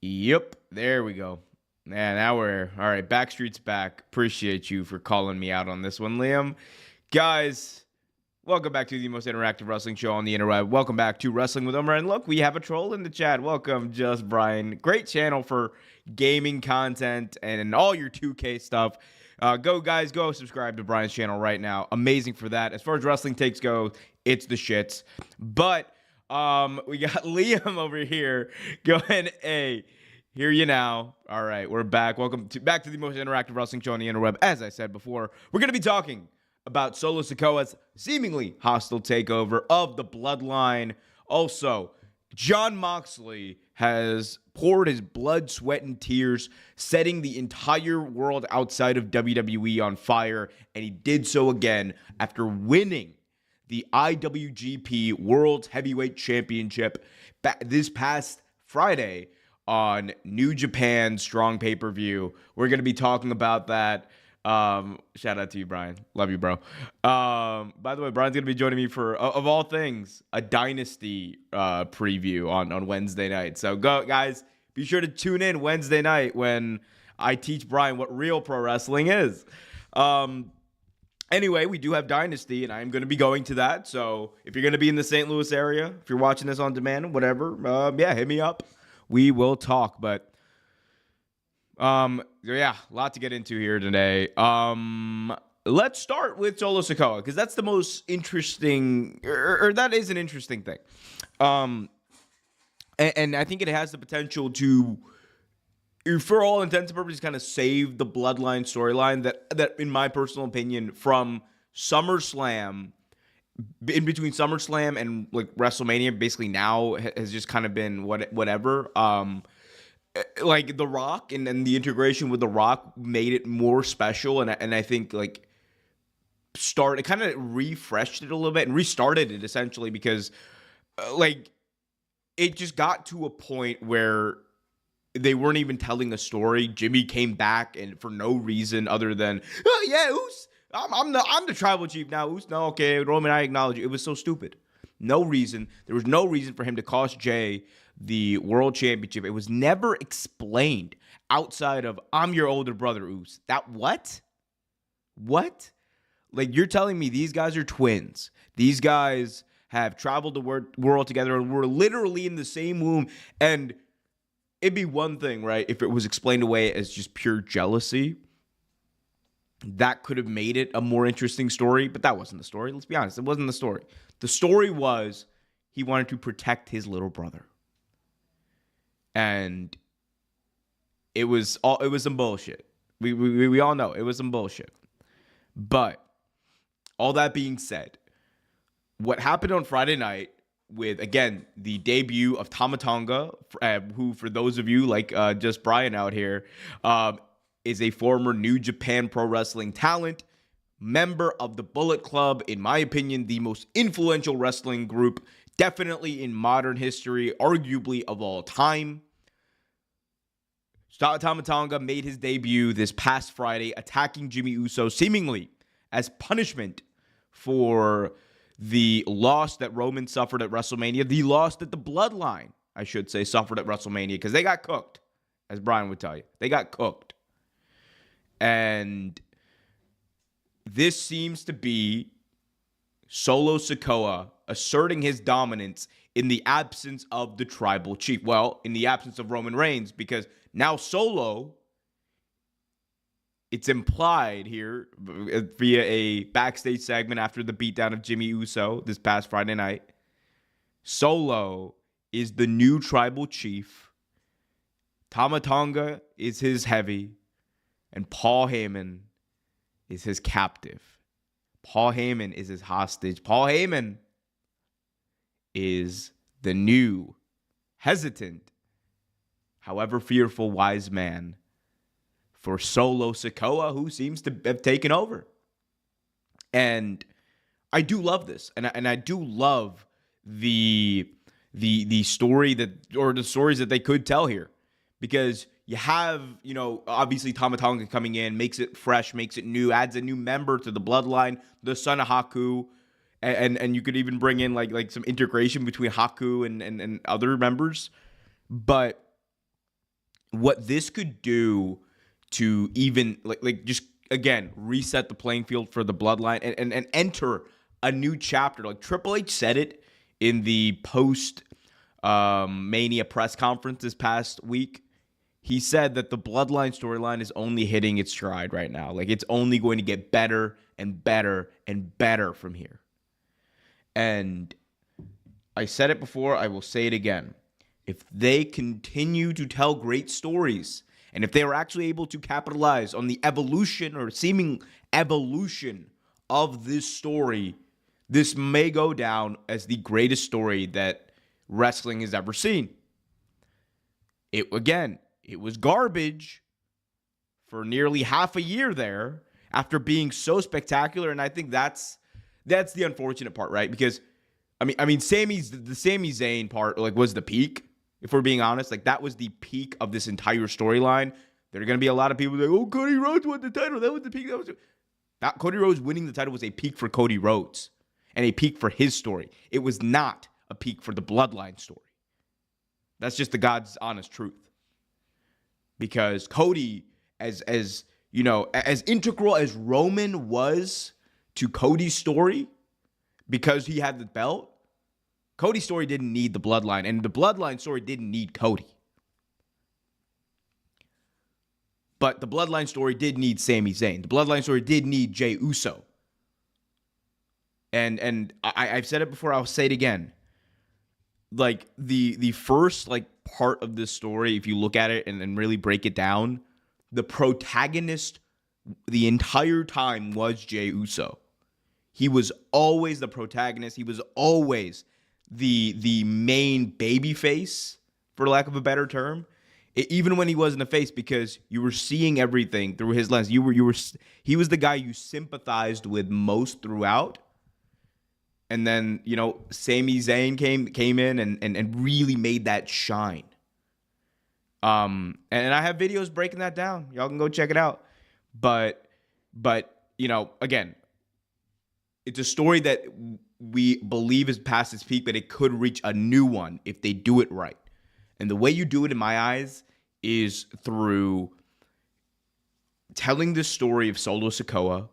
Yep, there we go. Man, now we're all right. Backstreet's back. Appreciate you for calling me out on this one, Liam. Guys, welcome back to the most interactive wrestling show on the interweb. Welcome back to Wrestling with Omer. And look, we have a troll in the chat. Welcome, Just Brian. Great channel for gaming content and all your 2K stuff. Go, guys, go subscribe to Brian's channel right now. Amazing for that. As far as wrestling takes go, it's the shits. But we got Liam over here going, hey, hear you now. All right, we're back. Welcome back to the most interactive wrestling show on the interweb. As I said before, we're going to be talking about Solo Sikoa's seemingly hostile takeover of the Bloodline. Also, Jon Moxley has poured his blood, sweat, and tears, setting the entire world outside of WWE on fire, and he did so again after winning the IWGP World Heavyweight Championship this past Friday on New Japan Strong Pay-Per-View. We're going to be talking about that. Shout out to you, Brian. Love you, bro. By the way, Brian's going to be joining me for, of all things, a Dynasty preview on Wednesday night. So go, guys, be sure to tune in Wednesday night when I teach Brian what real pro wrestling is. Anyway, we do have Dynasty, and I'm going to be going to that. So if you're going to be in the St. Louis area, if you're watching this on demand, whatever, yeah, hit me up. We will talk. But yeah, a lot to get into here today. Let's start with Solo Sikoa, because that's the most interesting, or that is an interesting thing. And I think it has the potential to, for all intents and purposes, kind of save the Bloodline storyline that, in my personal opinion, from SummerSlam, in between SummerSlam and like WrestleMania, basically now has just kind of been whatever. Like The Rock and the integration with The Rock made it more special, and I think like it kind of refreshed it a little bit and restarted it essentially, because like it just got to a point where they weren't even telling a story. Jimmy came back, and for no reason other than, oh yeah, I'm the tribal chief now. No, okay, Roman, I acknowledge you. It was so stupid. No reason. There was no reason for him to cost Jay the world championship. It was never explained outside of, I'm your older brother, Oos. That what? What? Like, you're telling me these guys are twins. These guys have traveled the world together and were literally in the same womb. And it'd be one thing, right, if it was explained away as just pure jealousy. That could have made it a more interesting story, but that wasn't the story. Let's be honest, it wasn't the story. The story was he wanted to protect his little brother. And it was some bullshit. We all know it was some bullshit. But all that being said, what happened on Friday night with, again, the debut of Tama Tonga, who, for those of you like just Brian out here, is a former New Japan Pro Wrestling talent, member of the Bullet Club, in my opinion, the most influential wrestling group, definitely in modern history, arguably of all time. Tama Tonga made his debut this past Friday, attacking Jimmy Uso, seemingly as punishment for the loss that Roman suffered at WrestleMania, the loss that the Bloodline, I should say, suffered at WrestleMania, because they got cooked, as Brian would tell you. They got cooked. And this seems to be Solo Sikoa asserting his dominance in the absence of the tribal chief. Well, in the absence of Roman Reigns, because now Solo, it's implied here via a backstage segment after the beatdown of Jimmy Uso this past Friday night, Solo is the new tribal chief. Tama Tonga is his heavy, and Paul Heyman is his captive. Paul Heyman is his hostage. Paul Heyman is the new, hesitant, however fearful, wise man for Solo Sikoa, who seems to have taken over. And I do love this, and I do love the story the stories that they could tell here, because you have, obviously Tama Tonga coming in, makes it fresh, makes it new, adds a new member to the Bloodline, the son of Haku, and you could even bring in like some integration between Haku and other members. But what this could do to even like just again reset the playing field for the Bloodline and enter a new chapter. Like Triple H said it in the post Mania press conference this past week. He said that the Bloodline storyline is only hitting its stride right now. Like it's only going to get better and better and better from here. And I said it before, I will say it again. If they continue to tell great stories, and if they are actually able to capitalize on the evolution or seeming evolution of this story, this may go down as the greatest story that wrestling has ever seen. It was garbage for nearly half a year there after being so spectacular, and I think that's the unfortunate part, right? Because I mean, the Sami Zayn part like was the peak. If we're being honest, like that was the peak of this entire storyline. There are going to be a lot of people like, "Oh, Cody Rhodes won the title. That was the peak." That Cody Rhodes winning the title was a peak for Cody Rhodes and a peak for his story. It was not a peak for the Bloodline story. That's just the God's honest truth. Because Cody, as you know, as integral as Roman was to Cody's story, because he had the belt, Cody's story didn't need the Bloodline, and the Bloodline story didn't need Cody. But the Bloodline story did need Sami Zayn. The Bloodline story did need Jey Uso. And I've said it before, I'll say it again. Like the first like part of this story, if you look at it and really break it down, the protagonist the entire time was Jey Uso. He was always the protagonist. He was always the main baby face, for lack of a better term. Even when he wasn't a face, because you were seeing everything through his lens. He was the guy you sympathized with most throughout. And then, you know, Sami Zayn came in and really made that shine. And I have videos breaking that down. Y'all can go check it out. But you know, again, it's a story that we believe is past its peak, but it could reach a new one if they do it right. And the way you do it, in my eyes, is through telling the story of Solo Sikoa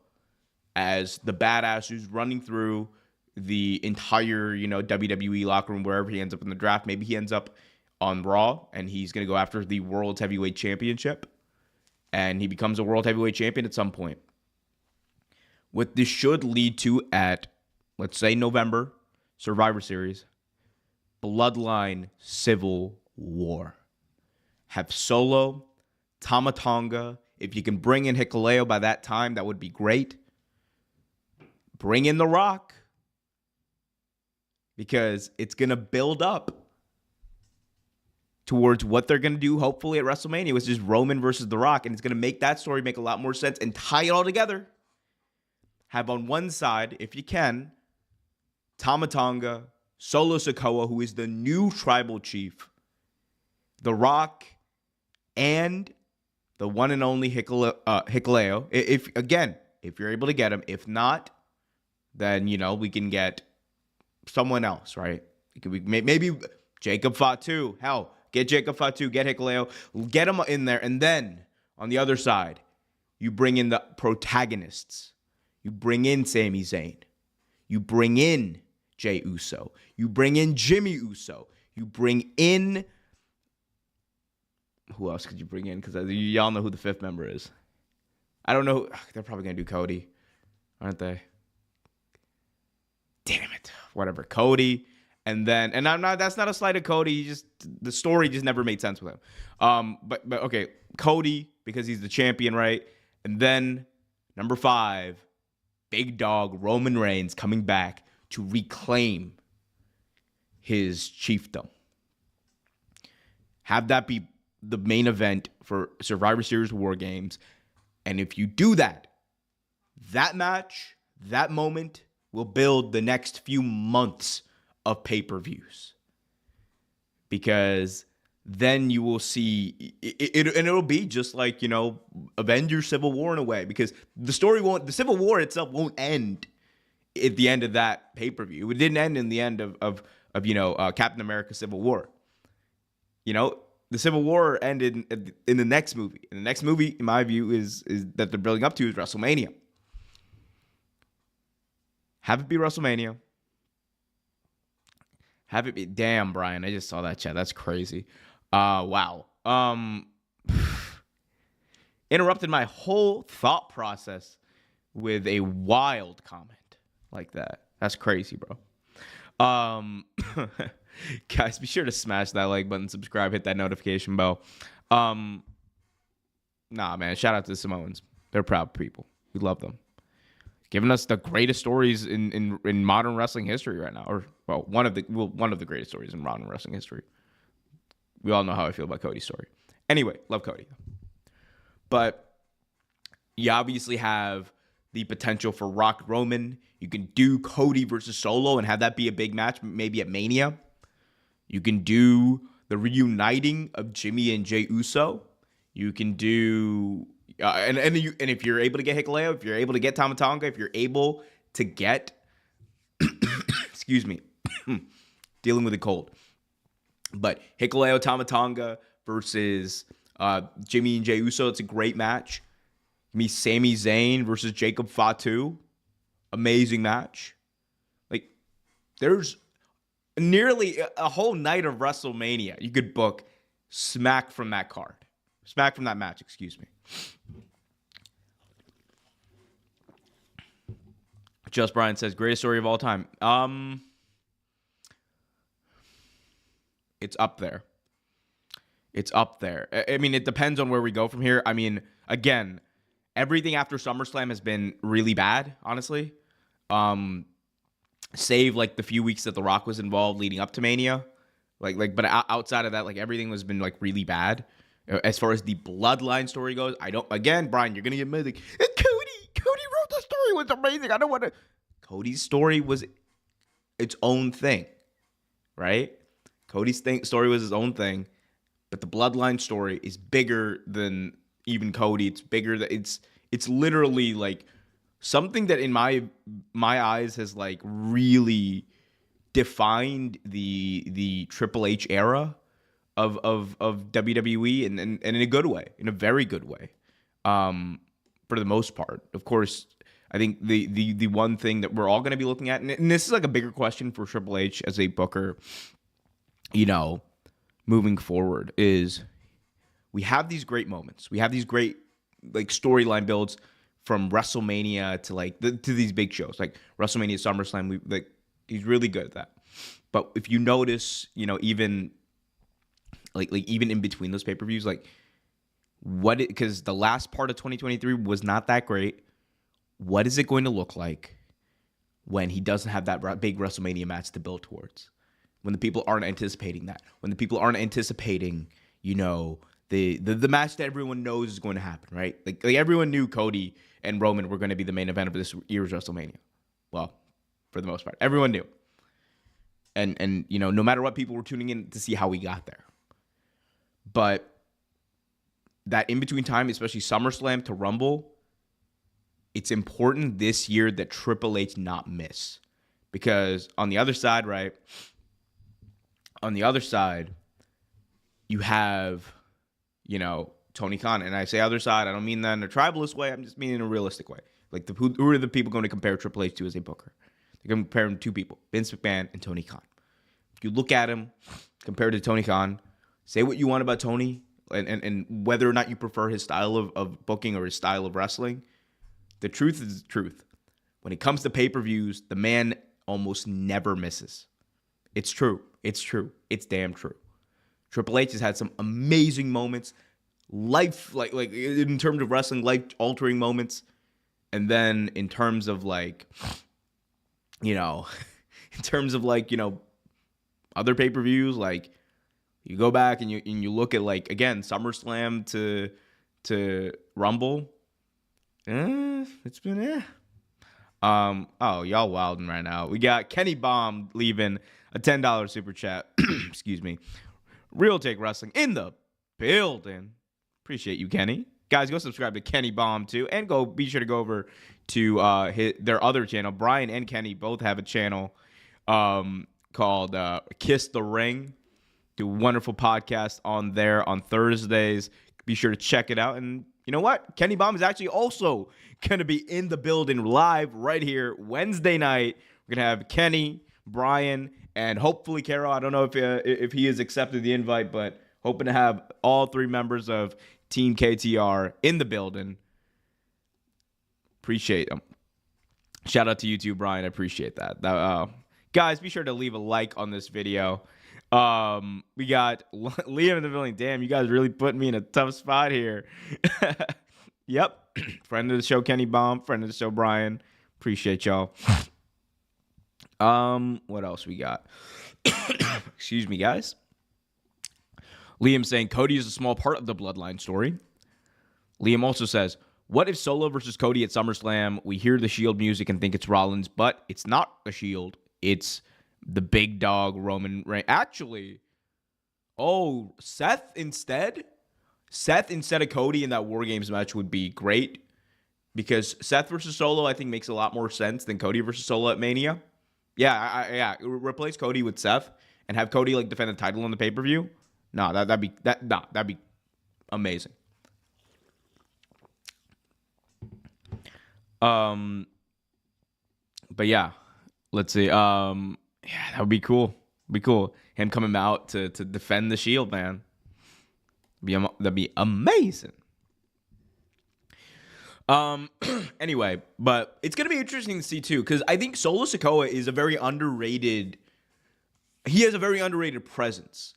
as the badass who's running through the entire, you know, WWE locker room, wherever he ends up in the draft. Maybe he ends up on Raw, and he's going to go after the World Heavyweight Championship, and he becomes a World Heavyweight Champion at some point. What this should lead to at, let's say, November, Survivor Series, Bloodline Civil War. Have Solo, Tama Tonga. If you can bring in Hikuleo by that time, that would be great. Bring in The Rock, because it's going to build up towards what they're going to do, hopefully, at WrestleMania, which is Roman versus The Rock. And it's going to make that story make a lot more sense and tie it all together. Have on one side, if you can, Tama Tonga, Solo Sikoa, who is the new tribal chief, The Rock, and the one and only Hikuleo. If you're able to get him. If not, then, you know, we can get someone else, right? Maybe Jacob Fatu. Hell, get Jacob Fatu, get Hikuleo, get him in there. And then, on the other side, you bring in the protagonists. You bring in Sami Zayn. You bring in Jey Uso. You bring in Jimmy Uso. You bring in... Who else could you bring in? Because y'all know who the fifth member is. I don't know. They're probably going to do Cody, aren't they? Damn it. Whatever. Cody. And that's not a slight of Cody. The story just never made sense with him. But okay. Cody, because he's the champion, right? And then number 5, big dog Roman Reigns coming back to reclaim his chiefdom. Have that be the main event for Survivor Series War Games. And if you do that, that match, that moment will build the next few months of pay-per-views. Because then you will see it, and it'll be just like, you know, Avengers Civil War in a way, because the Civil War itself won't end at the end of that pay-per-view. It didn't end in the end of Captain America Civil War. You know, the Civil War ended in the next movie. And the next movie, in my view, is that they're building up to is WrestleMania. Have it be WrestleMania. Have it be. Damn, Brian, I just saw that chat. That's crazy. Wow. Interrupted my whole thought process with a wild comment like that. That's crazy, bro. Guys, be sure to smash that like button, subscribe, hit that notification bell. Nah, man, shout out to the Samoans. They're proud people. We love them. Giving us the greatest stories in modern wrestling history right now. Or, well, one of the greatest stories in modern wrestling history. We all know how I feel about Cody's story. Anyway, love Cody. But you obviously have the potential for Rock Roman. You can do Cody versus Solo and have that be a big match, maybe at Mania. You can do the reuniting of Jimmy and Jey Uso. You can do, and if you're able to get Hikuleo, if you're able to get Tama Tonga, if you're able to get, excuse me, dealing with a cold. But Hikuleo, Tama Tonga versus Jimmy and Jey Uso, it's a great match. Me, Sami Zayn versus Jacob Fatu, amazing match. Like, there's nearly a whole night of WrestleMania you could book smack from that card. Smack from that match, excuse me. Just Brian says, greatest story of all time. It's up there. It's up there. I mean, it depends on where we go from here. I mean, again, everything after SummerSlam has been really bad, honestly. Save like the few weeks that The Rock was involved leading up to Mania. But outside of that, like everything has been like really bad. As far as the Bloodline story goes, again, Brian, you're gonna get mad like, Cody wrote the story, was amazing. I don't want to. Cody's story was its own thing, right? Cody's story was his own thing, but the Bloodline story is bigger than even Cody. It's bigger than it's literally like something that in my eyes has like really defined the Triple H era of WWE and in a good way, in a very good way, for the most part. Of course, I think the one thing that we're all going to be looking at, and this is like a bigger question for Triple H as a booker, moving forward, is we have these great moments. We have these great like storyline builds from WrestleMania to like to these big shows like WrestleMania, SummerSlam. He's really good at that. But if you notice, even like even in between those pay-per-views, like because the last part of 2023 was not that great. What is it going to look like when he doesn't have that big WrestleMania match to build towards? When the people aren't anticipating that. When the people aren't anticipating, the match that everyone knows is going to happen, right? Like everyone knew Cody and Roman were going to be the main event of this year's WrestleMania. Well, for the most part, everyone knew. And no matter what, people were tuning in to see how we got there. But that in-between time, especially SummerSlam to Rumble, it's important this year that Triple H not miss. Because on the other side, right? On the other side, you have, Tony Khan. And I say other side, I don't mean that in a tribalist way. I'm just meaning in a realistic way. Like, who are the people going to compare Triple H to as a booker? They're going to compare him to two people, Vince McMahon and Tony Khan. If you look at him compared to Tony Khan, say what you want about Tony and whether or not you prefer his style of booking or his style of wrestling, the truth is the truth. When it comes to pay-per-views, the man almost never misses. It's true. It's true. It's damn true. Triple H has had some amazing moments, like in terms of wrestling, life-altering moments. And then in terms of other pay-per-views, like you go back and you look at again, SummerSlam to Rumble. It's been oh, y'all wilding right now. We got Kenny Baum leaving a $10 super chat. Excuse me. Real Take Wrestling in the building. Appreciate you, Kenny. Guys, go subscribe to Kenny Baum too, and be sure to go over to their other channel. Brian and Kenny both have a channel called Kiss the Ring. Do a wonderful podcast on there on Thursdays. Be sure to check it out. And you know what? Kenny Bomb is actually also going to be in the building live right here Wednesday night. We're going to have Kenny, Brian, and hopefully Carol. I don't know if he has accepted the invite, but hoping to have all three members of Team KTR in the building. Appreciate them. Shout out to you too, Brian. I appreciate that. Guys, be sure to leave a like on this video. We got Liam in the building. Damn, you guys really put me in a tough spot here. Yep. Friend of the show, Kenny Bomb. Friend of the show, Brian. Appreciate y'all. What else we got? Excuse me, guys. Liam saying Cody is a small part of the Bloodline story. Liam also says, what if Solo versus Cody at SummerSlam? We hear the Shield music and think it's Rollins, but it's not a Shield. It's the big dog Roman Reigns. Actually, Seth instead of Cody in that War Games match would be great, because Seth versus Solo I think makes a lot more sense than Cody versus Solo at Mania. Yeah, replace Cody with Seth and have Cody like defend the title on the pay-per-view. That'd be amazing. But yeah, let's see. Yeah, that would be cool. Him coming out to defend the Shield, man. That'd be amazing. Anyway, but it's gonna be interesting to see too, because I think Solo Sikoa is a very underrated. He has a very underrated presence,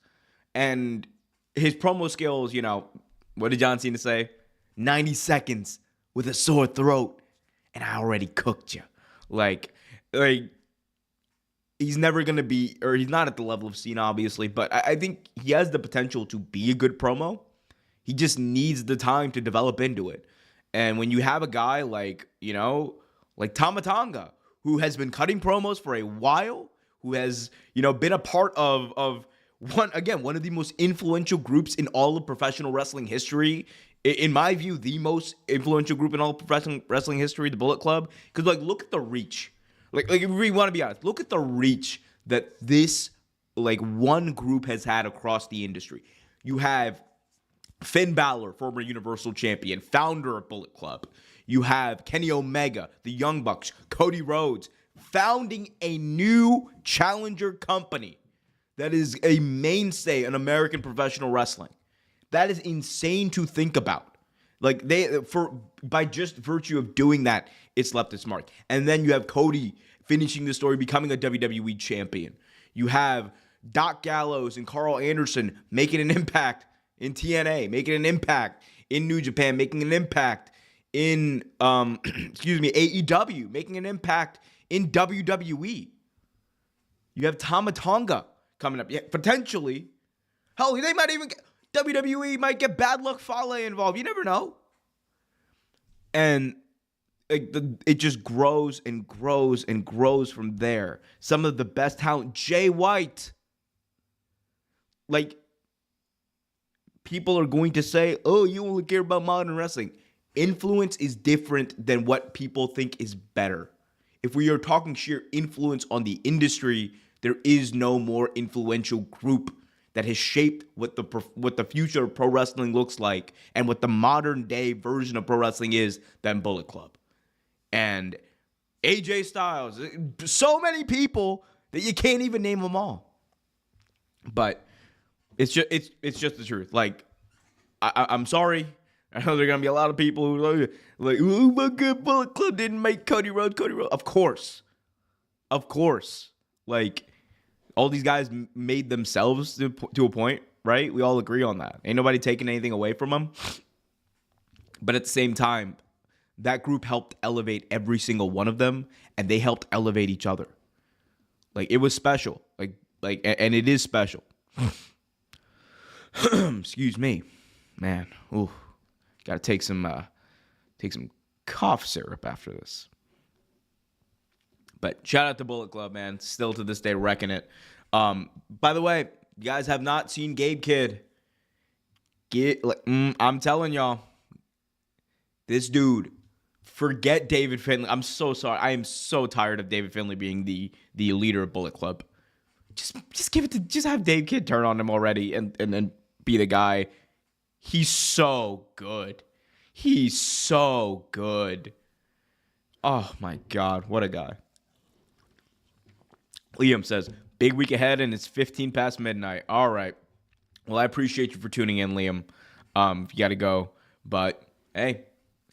and his promo skills. You know, what did John Cena say? 90 seconds with a sore throat, and I already cooked you. Like. He's never going to be, or he's not at the level of Cena, obviously, but I think he has the potential to be a good promo. He just needs the time to develop into it. And when you have a guy like Tama Tonga, who has been cutting promos for a while, who has, been a part of one of the most influential groups in all of professional wrestling history. In my view, the most influential group in all of professional wrestling history, the Bullet Club. Because, look at the reach. Like if we want to be honest, look at the reach that this one group has had across the industry. You have Finn Balor, former Universal Champion, founder of Bullet Club. You have Kenny Omega, the Young Bucks, Cody Rhodes, founding a new challenger company that is a mainstay in American professional wrestling. That is insane to think about. By just virtue of doing that, it's left its mark. And then you have Cody finishing the story, becoming a WWE champion. You have Doc Gallows and Carl Anderson making an impact in TNA, making an impact in New Japan, making an impact in AEW, making an impact in WWE. You have Tama Tonga coming up. Yeah, potentially. Hell, they might even get WWE might get Bad Luck Fale involved. You never know. And it just grows and grows and grows from there. Some of the best talent. Jay White. People are going to say, oh, you only care about modern wrestling. Influence is different than what people think is better. If we are talking sheer influence on the industry, there is no more influential group that has shaped what the future of pro wrestling looks like and what the modern day version of pro wrestling is than Bullet Club. And AJ Styles, so many people that you can't even name them all. But it's just the truth. I'm sorry. I know there are gonna be a lot of people who are oh my God, Bullet Club didn't make Cody Rhodes. Of course. All these guys made themselves to a point, right? We all agree on that. Ain't nobody taking anything away from them. But at the same time, that group helped elevate every single one of them, and they helped elevate each other. It was special. And it is special. Excuse me, man. Ooh, gotta take some cough syrup after this. But shout out to Bullet Club, man. Still to this day wrecking it. By the way, you guys have not seen Gabe Kidd. I'm telling y'all, this dude, forget David Finlay. I'm so sorry. I am so tired of David Finlay being the leader of Bullet Club. just give it to, just have Dave Kidd turn on him already and then be the guy. He's so good. He's so good. Oh my God, what a guy. Liam says, big week ahead and it's 15 past midnight. All right. Well, I appreciate you for tuning in, Liam. You got to go, but hey,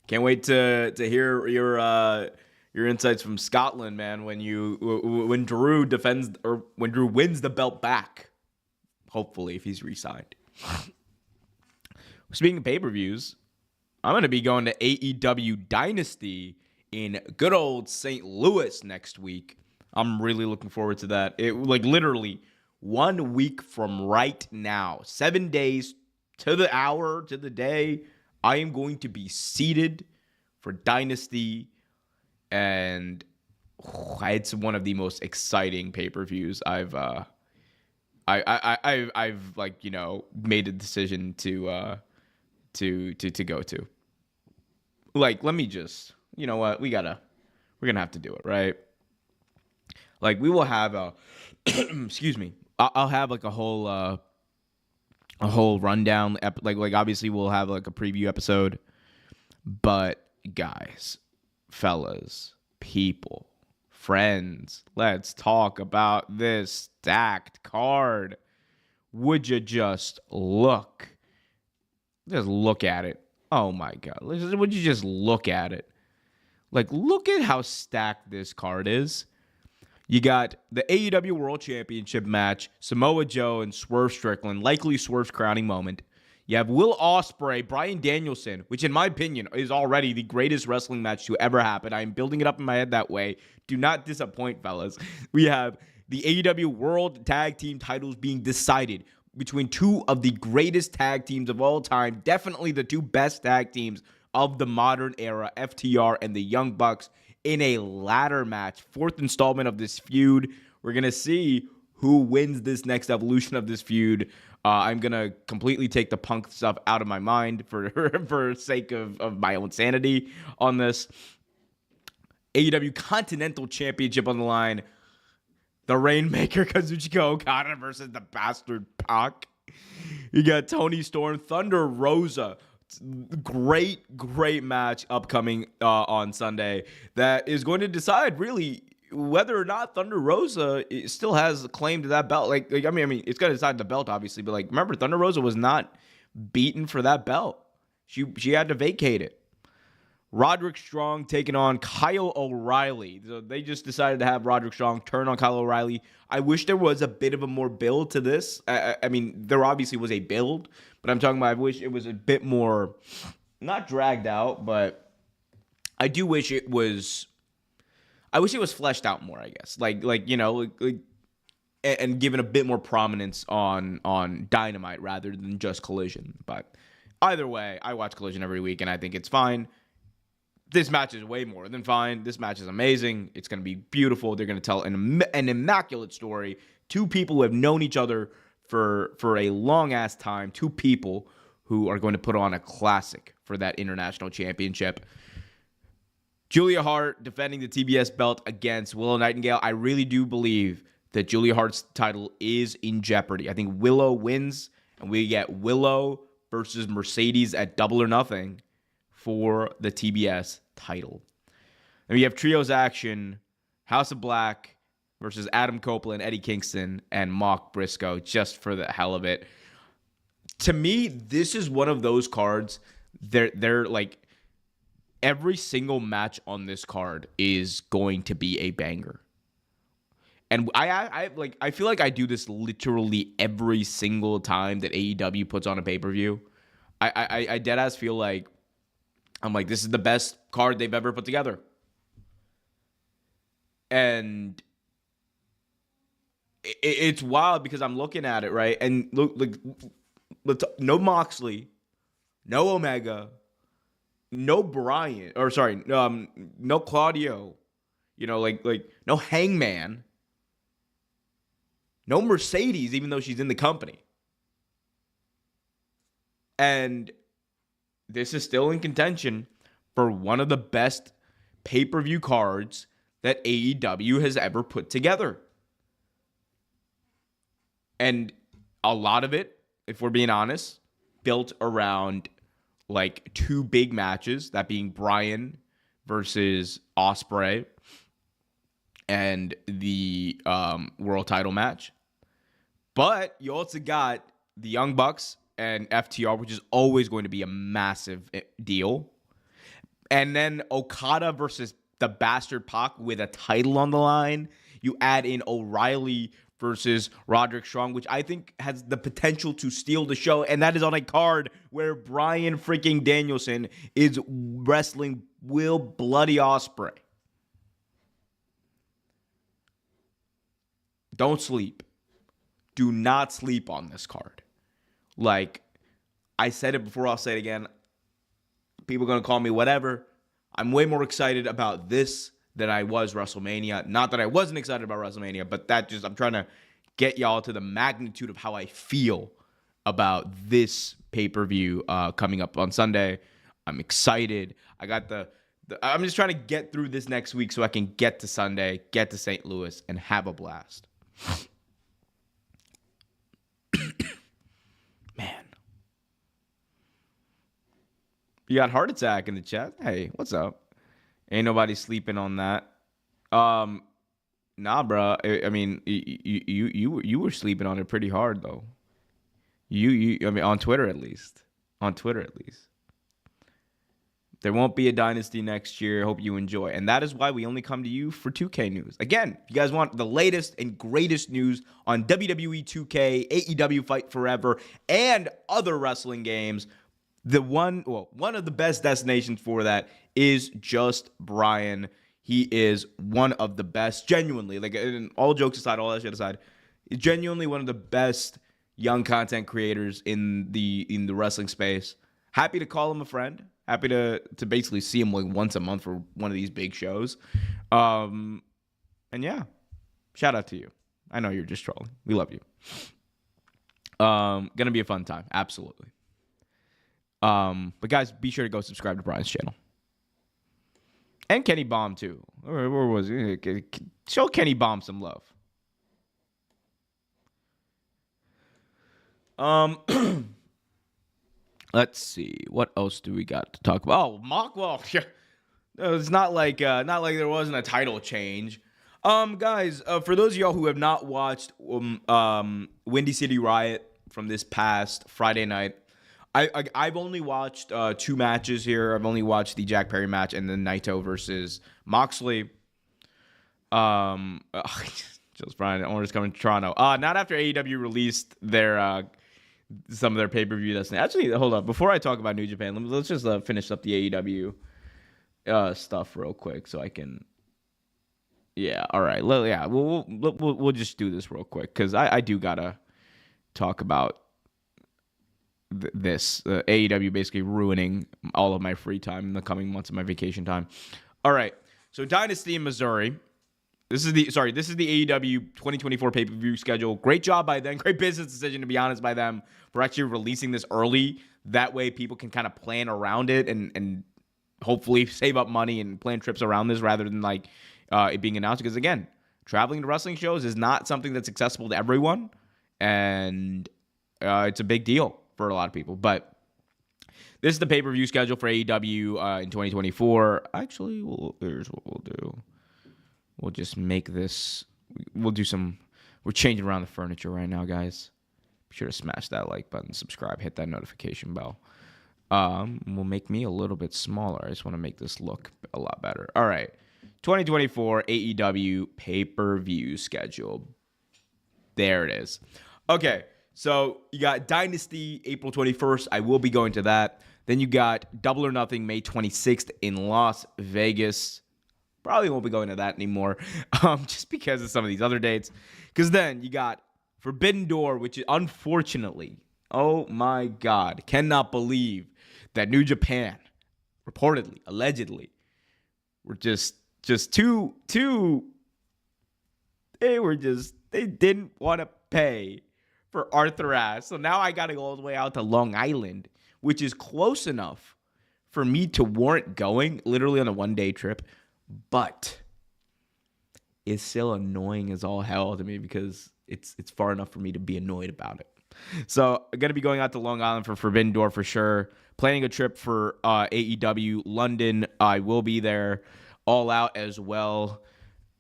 can't wait to hear your insights from Scotland, man. When Drew defends or when Drew wins the belt back, hopefully if he's re-signed. Speaking of pay-per-views, I'm gonna be going to AEW Dynasty in good old St. Louis next week. I'm really looking forward to that. It literally 1 week from right now, 7 days to the hour, to the day, I am going to be seated for Dynasty, and it's one of the most exciting pay-per-views I've made a decision to go to. Let me just, you know what, we're gonna have to do it, right? We will have a excuse me, I'll have a whole rundown. Obviously we'll have a preview episode, but guys, fellas, people, friends, let's talk about this stacked card. Would you just look at it? Oh my God, would you just look at it? Look at how stacked this card is. You got the AEW World Championship match, Samoa Joe and Swerve Strickland, likely Swerve's crowning moment. You have Will Ospreay, Bryan Danielson, which in my opinion is already the greatest wrestling match to ever happen. I am building it up in my head that way. Do not disappoint, fellas. We have the AEW World Tag Team titles being decided between two of the greatest tag teams of all time. Definitely the two best tag teams of the modern era, FTR and the Young Bucks, in a ladder match, fourth installment of this feud. We're going to see who wins this next evolution of this feud. I'm going to completely take the Punk stuff out of my mind for sake of my own sanity on this. AEW Continental Championship on the line. The Rainmaker, Kazuchika Okada versus the Bastard Pac. You got Tony Storm, Thunder Rosa. Great match upcoming on Sunday that is going to decide really whether or not Thunder Rosa still has a claim to that belt. I mean, it's going to decide the belt, obviously, but remember, Thunder Rosa was not beaten for that belt. She had to vacate it. Roderick Strong taking on Kyle O'Reilly. So they just decided to have Roderick Strong turn on Kyle O'Reilly. I wish there was a bit of a more build to this. I mean, there obviously was a build, but I'm talking about I wish it was a bit more, not dragged out, but I do wish it was, fleshed out more, I guess. And given a bit more prominence on Dynamite rather than just Collision. But either way, I watch Collision every week, and I think it's fine. This match is way more than fine. This match is amazing. It's going to be beautiful. They're going to tell an immaculate story. Two people who have known each other for a long-ass time. Two people who are going to put on a classic for that international championship. Julia Hart defending the TBS belt against Willow Nightingale. I really do believe that Julia Hart's title is in jeopardy. I think Willow wins, and we get Willow versus Mercedes at Double or Nothing for the TBS title. And we have trios action, House of Black versus Adam Copeland, Eddie Kingston, and Mock Briscoe, just for the hell of it. To me, this is one of those cards, they're every single match on this card is going to be a banger. And I feel like I do this literally every single time that AEW puts on a pay-per-view. I deadass feel like I'm like, this is the best card they've ever put together. And it's wild because I'm looking at it, right? And look, no Moxley, no Omega, no Brian, or sorry, no Claudio, no Hangman, no Mercedes, even though she's in the company. And this is still in contention for one of the best pay-per-view cards that AEW has ever put together. And a lot of it, if we're being honest, built around like two big matches, that being Bryan versus Ospreay and the world title match. But you also got the Young Bucks and FTR, which is always going to be a massive deal. And then Okada versus the Bastard Pac with a title on the line. You add in O'Reilly versus Roderick Strong, which I think has the potential to steal the show. And that is on a card where Bryan freaking Danielson is wrestling Will Bloody Ospreay. Don't sleep. Do not sleep on this card. Like, I said it before, I'll say it again. People are going to call me whatever. I'm way more excited about this than I was WrestleMania. Not that I wasn't excited about WrestleMania, but I'm trying to get y'all to the magnitude of how I feel about this pay-per-view coming up on Sunday. I'm excited. I'm just trying to get through this next week so I can get to Sunday, get to St. Louis, and have a blast. Man. You got heart attack in the chat. Hey, what's up? Ain't nobody sleeping on that. Nah, bro. I mean, you were sleeping on it pretty hard though. I mean, on Twitter at least. On Twitter at least. There won't be a Dynasty next year. Hope you enjoy. And that is why we only come to you for 2K news. Again, if you guys want the latest and greatest news on WWE 2K, AEW Fight Forever, and other wrestling games, one of the best destinations for that is just Bryan. He is one of the best, genuinely, like, and all jokes aside, all that shit aside, genuinely one of the best young content creators in the wrestling space. Happy to call him a friend. Happy to basically see him like once a month for one of these big shows. And yeah, shout out to you. I know you're just trolling. We love you. Gonna be a fun time. Absolutely. But guys, be sure to go subscribe to Bryan's channel. And Kenny Baum too. Where was he? Show Kenny Baum some love. Let's see. What else do we got to talk about? Oh, Moxley. It's not like there wasn't a title change. Guys, for those of y'all who have not watched Windy City Riot from this past Friday night, I've only watched 2 matches here. I've only watched the Jack Perry match and then Naito versus Moxley. Just Brian, Omer's coming to Toronto. Not after AEW released their some of their pay-per-view destination. Actually, hold up. Before I talk about New Japan, let's just finish up the AEW stuff real quick so I can. Yeah, all right. Yeah, we'll just do this real quick because I do gotta talk about this AEW basically ruining all of my free time in the coming months of my vacation time. All right, so Dynasty in Missouri. This is the AEW 2024 pay-per-view schedule. Great job by them. Great business decision, to be honest, by them for actually releasing this early. That way people can kind of plan around it and hopefully save up money and plan trips around this rather than like it being announced. Because again, traveling to wrestling shows is not something that's accessible to everyone. And it's a big deal for a lot of people. But this is the pay-per-view schedule for AEW in 2024. Actually, here's what we'll do. We'll just make this. We're changing around the furniture right now, guys. Be sure to smash that like button, subscribe, hit that notification bell. Will make me a little bit smaller. I just want to make this look a lot better. All right. 2024 AEW pay-per-view schedule. There it is. Okay. So you got Dynasty April 21st. I will be going to that. Then you got Double or Nothing May 26th in Las Vegas. Probably won't be going to that anymore just because of some of these other dates. Because then you got Forbidden Door, which is unfortunately, oh my God, cannot believe that New Japan, reportedly, allegedly, were just too, they didn't want to pay for Arthur Ashe. So now I got to go all the way out to Long Island, which is close enough for me to warrant going, literally on a one-day trip. But it's still annoying as all hell to me because it's far enough for me to be annoyed about it. So I'm going to be going out to Long Island for Forbidden Door for sure. Planning a trip for AEW London. I will be there. All Out as well.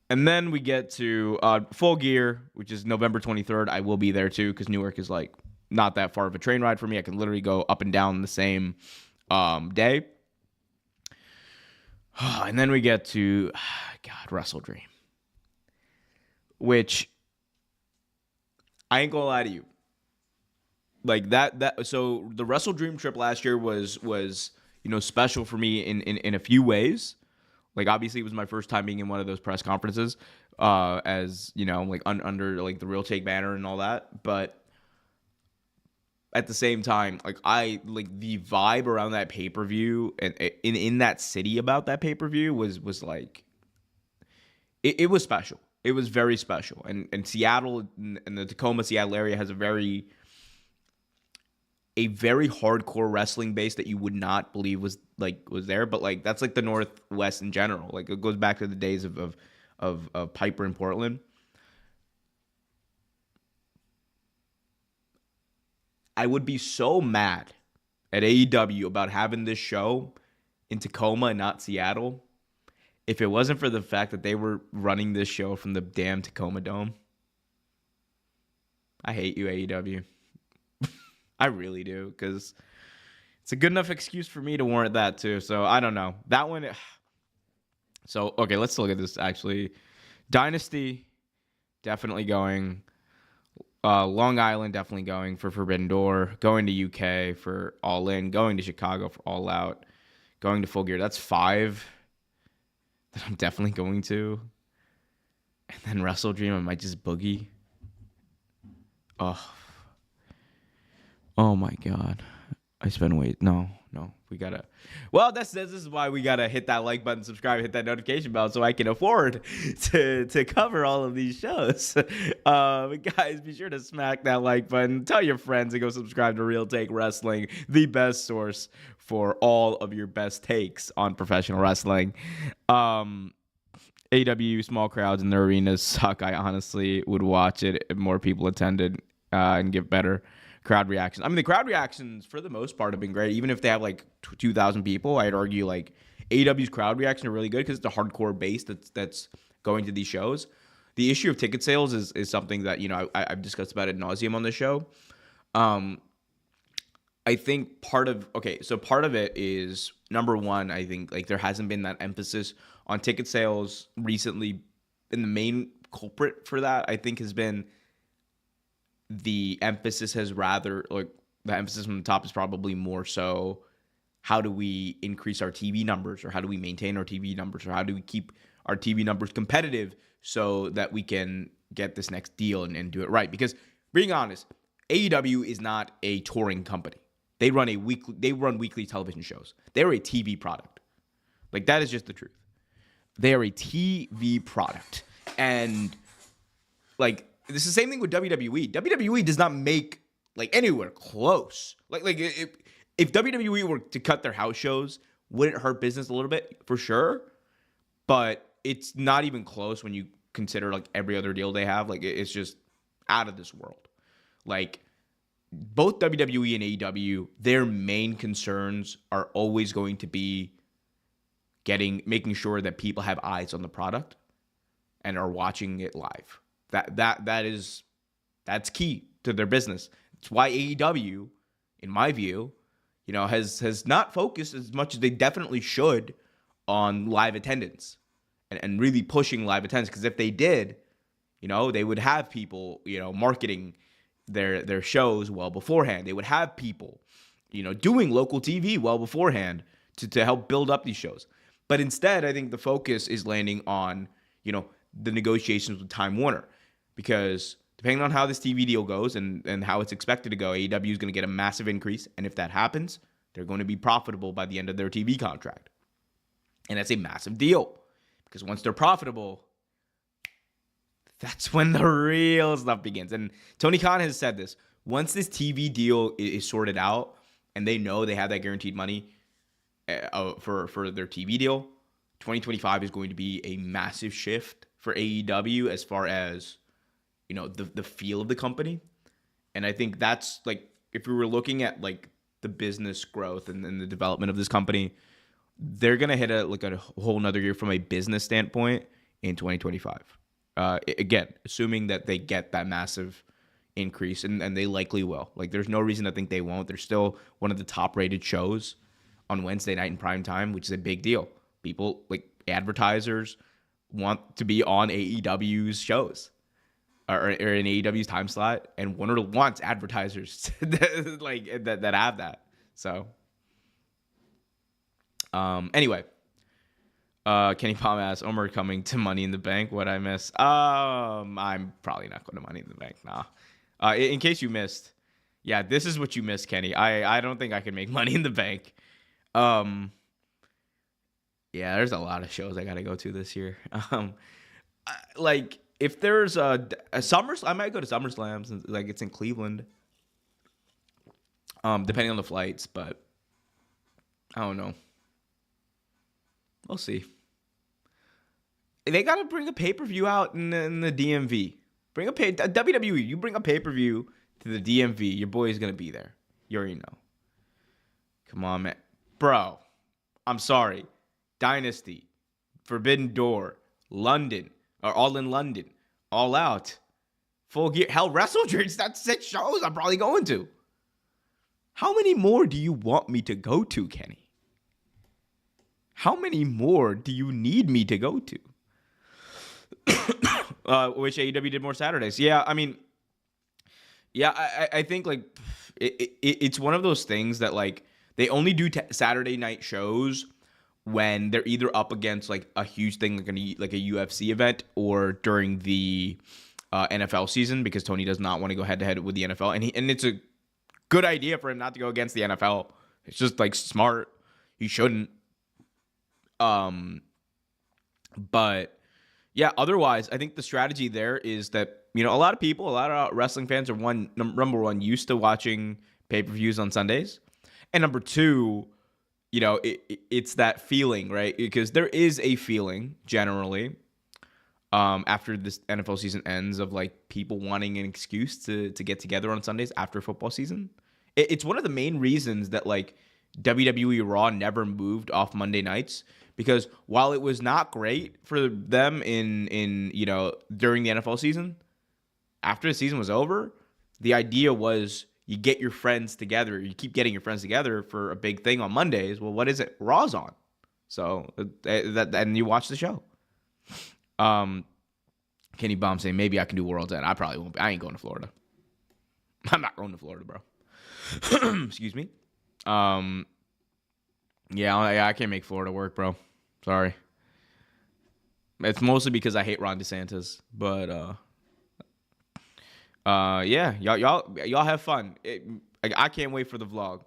And then we get to Full Gear, which is November 23rd. I will be there too because Newark is like not that far of a train ride for me. I can literally go up and down the same day. And then we get to, God, Wrestle Dream. Which, I ain't gonna lie to you. Like so the Wrestle Dream trip last year was special for me in a few ways. Like, obviously, it was my first time being in one of those press conferences, as like under like the Real Take banner and all that. But at the same time, like the vibe around that pay-per-view and in that city about that pay-per-view was like it was special. It was very special. And Seattle and the Tacoma, Seattle area has a very hardcore wrestling base that you would not believe was there, but like that's like the Northwest in general. Like, it goes back to the days of Piper in Portland. I would be so mad at AEW about having this show in Tacoma and not Seattle if it wasn't for the fact that they were running this show from the damn Tacoma Dome. I hate you, AEW. I really do, because it's a good enough excuse for me to warrant that too. So I don't know. That one. So, okay, let's look at this actually. Dynasty, definitely going. Long Island, definitely going for Forbidden Door. Going to UK for All In. Going to Chicago for All Out. Going to Full Gear. That's 5 that I'm definitely going to. And then Wrestle Dream, I might just boogie. Oh my God. I spent no, we gotta. Well, this is why we gotta hit that like button, subscribe, hit that notification bell, so I can afford to cover all of these shows. Guys, be sure to smack that like button, tell your friends, and go subscribe to Real Take Wrestling, the best source for all of your best takes on professional wrestling. AW small crowds in their arenas suck. I honestly would watch it if more people attended and give better crowd reactions. I mean, the crowd reactions for the most part have been great. Even if they have like 2,000 people, I'd argue like AEW's crowd reactions are really good because it's a hardcore base that's going to these shows. The issue of ticket sales is something that I've discussed about ad nauseum on this show. I think part of it is, number one, I think like there hasn't been that emphasis on ticket sales recently, and the main culprit for that I think has been the emphasis from the top is probably more so, how do we increase our TV numbers, or how do we maintain our TV numbers, or how do we keep our TV numbers competitive so that we can get this next deal and do it right? Because, being honest, AEW is not a touring company. They run weekly television shows. They're a TV product. Like, that is just the truth. They are a TV product. And like, it's the same thing with WWE. WWE does not make like anywhere close. Like if WWE were to cut their house shows, would it hurt business a little bit? For sure. But it's not even close when you consider like every other deal they have. Like, it's just out of this world. Like, both WWE and AEW, their main concerns are always going to be making sure that people have eyes on the product and are watching it live. That's key to their business. It's why AEW, in my view, has not focused as much as they definitely should on live attendance and really pushing live attendance. Because if they did, they would have people, marketing their shows well beforehand. They would have people, doing local TV well beforehand to help build up these shows. But instead, I think the focus is landing on, the negotiations with Time Warner. Because depending on how this TV deal goes and how it's expected to go, AEW is going to get a massive increase. And if that happens, they're going to be profitable by the end of their TV contract. And that's a massive deal. Because once they're profitable, that's when the real stuff begins. And Tony Khan has said this. Once this TV deal is sorted out and they know they have that guaranteed money for their TV deal, 2025 is going to be a massive shift for AEW as far as the feel of the company. And I think that's like, if we were looking at like the business growth and the development of this company, they're gonna hit a whole nother year from a business standpoint in 2025. Again, assuming that they get that massive increase, and they likely will. Like, there's no reason to think they won't. They're still one of the top rated shows on Wednesday night in prime time, which is a big deal. People, like advertisers, want to be on AEW's shows or in AEW's time slot, and Warner wants advertisers that have that. So, anyway, Kenny Palm asks, Omer coming to Money in the Bank. What I miss? I'm probably not going to Money in the Bank. Nah. In case you missed, yeah, this is what you missed, Kenny. I don't think I can make Money in the Bank. Yeah, there's a lot of shows I got to go to this year. Like, if there's a SummerSlam, I might go to SummerSlam since like it's in Cleveland. Depending on the flights, but I don't know. We'll see. They gotta bring a pay-per-view out in the DMV. WWE. You bring a pay-per-view to the DMV, your boy's gonna be there. You already know. Come on, man, bro. I'm sorry. Dynasty, Forbidden Door, London, or All in London, All Out, Full Gear. Hell, WrestleDreams. That's 6 shows I'm probably going to. How many more do you want me to go to, Kenny? How many more do you need me to go to? Which AEW did more Saturdays. Yeah, I mean, yeah, I think like it's one of those things that like they only do Saturday night shows when they're either up against like a huge thing like a UFC event or during the NFL season, because Tony does not want to go head to head with the NFL, and it's a good idea for him not to go against the NFL. It's just like smart. He shouldn't. But yeah, otherwise, I think the strategy there is that, a lot of people, a lot of wrestling fans are number one, used to watching pay-per-views on Sundays. And number two, it's that feeling, right? Because there is a feeling generally after this NFL season ends of like people wanting an excuse to get together on Sundays after football season. It's one of the main reasons that like WWE Raw never moved off Monday nights, because while it was not great for them in during the NFL season, after the season was over, the idea was you get your friends together. You keep getting your friends together for a big thing on Mondays. Well, what is it? Raw's on. So and you watch the show. Kenny Bomb saying, maybe I can do World's End. I probably won't. I ain't going to Florida. I'm not going to Florida, bro. Excuse me. Yeah, I can't make Florida work, bro. Sorry. It's mostly because I hate Ron DeSantis, but yeah, y'all have fun. I can't wait for the vlog.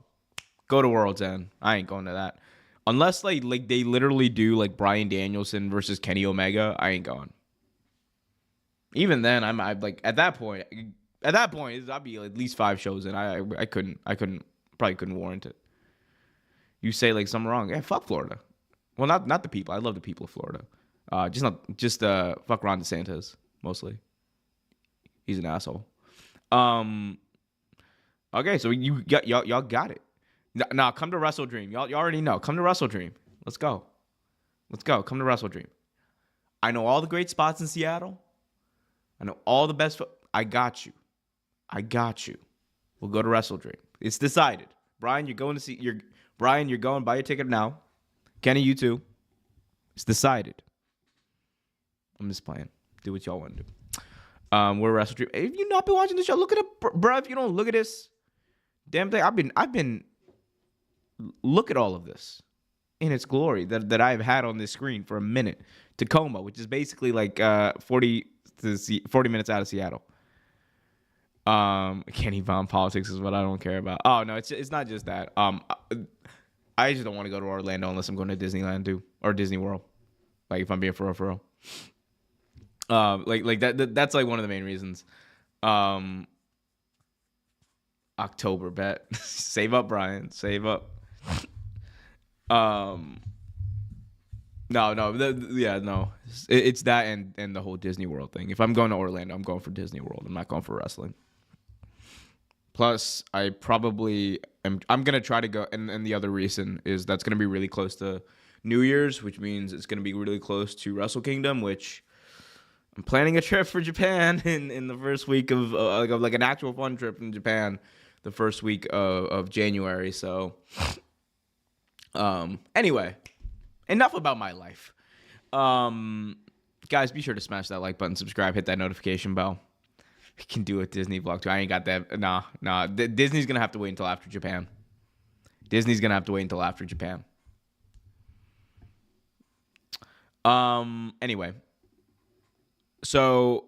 Go to World's End. I ain't going to that unless like they literally do like Bryan Danielson versus Kenny Omega. I ain't going. Even then, I'm like at that point, I'd be at least 5 shows in. I probably couldn't warrant it. You say like something wrong. Yeah, fuck Florida. Well, not the people. I love the people of Florida. Just fuck Ron DeSantis mostly. He's an asshole. Okay, so y'all got it. Now come to WrestleDream. Y'all already know. Come to WrestleDream. Let's go. Come to WrestleDream. I know all the great spots in Seattle. I know all the best. I got you. We'll go to WrestleDream. It's decided. Brian, you're going. Buy your ticket now. Kenny, you too. It's decided. I'm just playing. Do what y'all want to do. We're WrestleDream. If you not been watching the show, look at it, bro. If you don't look at this damn thing, I've been. Look at all of this in its glory that I've had on this screen for a minute. Tacoma, which is basically like 40 minutes out of Seattle. Kenny Von politics is what I don't care about. Oh no, it's not just that. I just don't want to go to Orlando unless I'm going to Disneyland too, or Disney World. Like if I'm being for real. Like that's like one of the main reasons. October bet. Save up, Brian. Save up. No. It's that and the whole Disney World thing. If I'm going to Orlando, I'm going for Disney World. I'm not going for wrestling. Plus, I'm gonna try to go, and the other reason is that's gonna be really close to New Year's, which means it's gonna be really close to Wrestle Kingdom, which I'm planning a trip for Japan in the first week of like an actual fun trip in Japan, the first week of January. So, anyway, enough about my life. Guys, be sure to smash that like button, subscribe, hit that notification bell. We can do a Disney vlog too. I ain't got that. Nah. Disney's gonna have to wait until after Japan. Anyway, so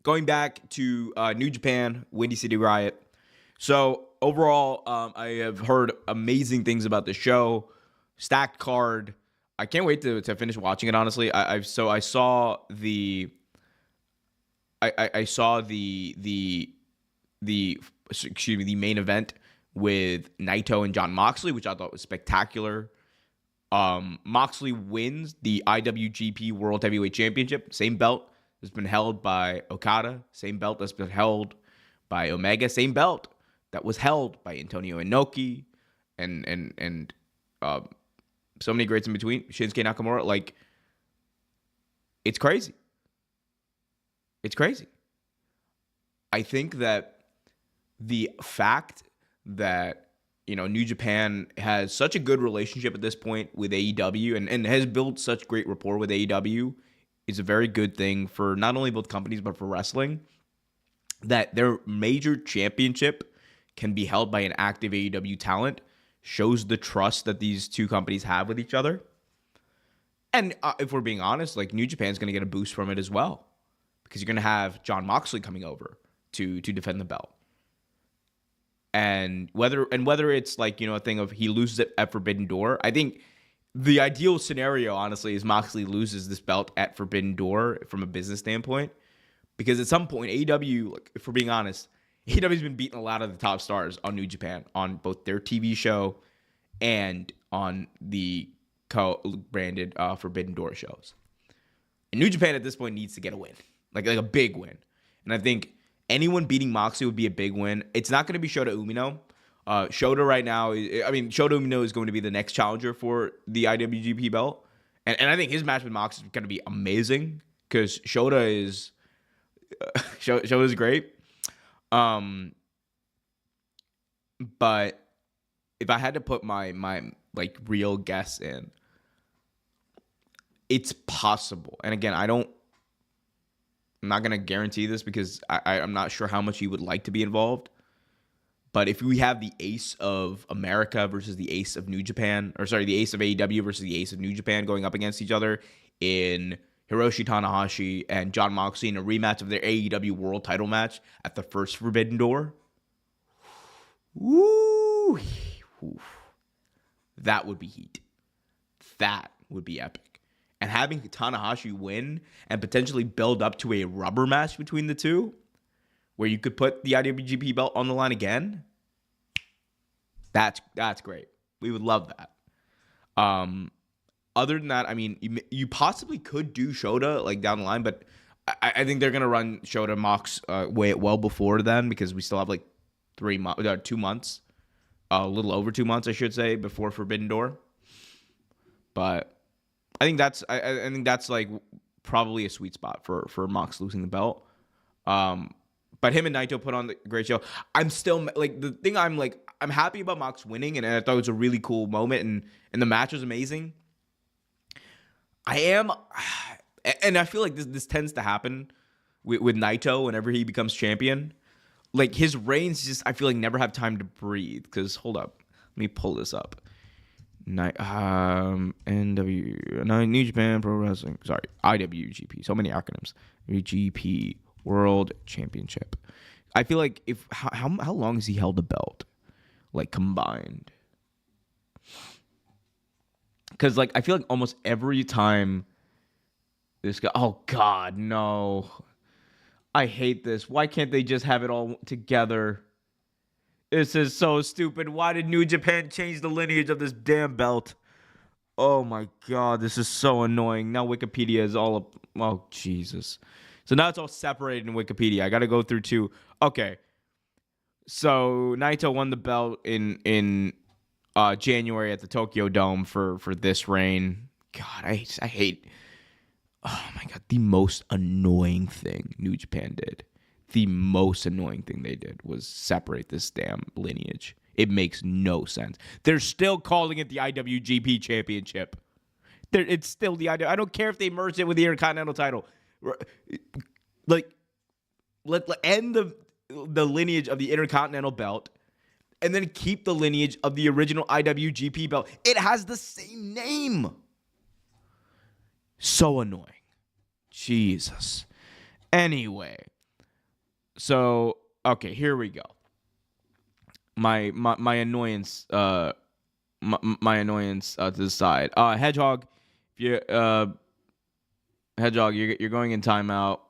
going back to New Japan, Windy City Riot. So overall, I have heard amazing things about the show. Stacked card. I can't wait to finish watching it. Honestly, I saw the main event with Naito and Jon Moxley, which I thought was spectacular. Moxley wins the IWGP World Heavyweight Championship, same belt that's been held by Okada, same belt that's been held by Omega, same belt that was held by Antonio Inoki, and so many greats in between. Shinsuke Nakamura, like, it's crazy. I think that the fact that, New Japan has such a good relationship at this point with AEW and has built such great rapport with AEW is a very good thing for not only both companies, but for wrestling. That their major championship can be held by an active AEW talent shows the trust that these two companies have with each other. And if we're being honest, like, New Japan's going to get a boost from it as well, because you're going to have Jon Moxley coming over to defend the belt. And whether it's like, a thing of he loses it at Forbidden Door, I think the ideal scenario, honestly, is Moxley loses this belt at Forbidden Door from a business standpoint. Because at some point, AEW, like, if we're being honest, AEW's been beating a lot of the top stars on New Japan, on both their TV show and on the co-branded Forbidden Door shows. And New Japan at this point needs to get a win, like a big win. And I think anyone beating Moxley would be a big win. It's not going to be Shota Umino. Shota right now, Shota Umino is going to be the next challenger for the IWGP belt. And I think his match with Mox is going to be amazing, because Shota is great. But if I had to put my like real guess in, it's possible. And again, I'm not going to guarantee this because I'm not sure how much he would like to be involved. But if we have the ace of America versus the ace of New Japan, the ace of AEW versus the ace of New Japan going up against each other in Hiroshi Tanahashi and Jon Moxley in a rematch of their AEW World Title match at the first Forbidden Door, woo, that would be heat. That would be epic. And having Tanahashi win and potentially build up to a rubber match between the two, where you could put the IWGP belt on the line again, that's great. We would love that. Other than that, you possibly could do Shota like down the line, but I think they're gonna run Shota Mox way well before then, because we still have like 2 months, a little over 2 months, I should say, before Forbidden Door. But I think that's like probably a sweet spot for Mox losing the belt. But him and Naito put on the great show. I'm still like, the thing I'm happy about Mox winning, and I thought it was a really cool moment, and the match was amazing. And I feel like this tends to happen with Naito whenever he becomes champion. Like, his reigns just, I feel like, never have time to breathe. Because, hold up, let me pull this up. New Japan Pro Wrestling. Sorry, IWGP. So many acronyms. GP World Championship. I feel like how long has he held the belt, like, combined? Because, like, I feel like almost every time this guy... Oh, God, no. I hate this. Why can't they just have it all together? This is so stupid. Why did New Japan change the lineage of this damn belt? Oh my God, this is so annoying. Now Wikipedia is all up. Oh, Jesus. So now it's all separated in Wikipedia. I got to go through two. Okay. So Naito won the belt in January at the Tokyo Dome for this reign. God, I hate. Oh my God, the most annoying thing New Japan did. The most annoying thing they did was separate this damn lineage. It makes no sense. They're still calling it the IWGP Championship. It's still the IWGP. I don't care if they merged it with the Intercontinental title. Like, let end the lineage of the Intercontinental belt, and then keep the lineage of the original IWGP belt. It has the same name. So annoying. Jesus. Anyway, so okay, here we go. My annoyance, my annoyance to the side. Hedgehog, if you Hedgehog, you're going in timeout.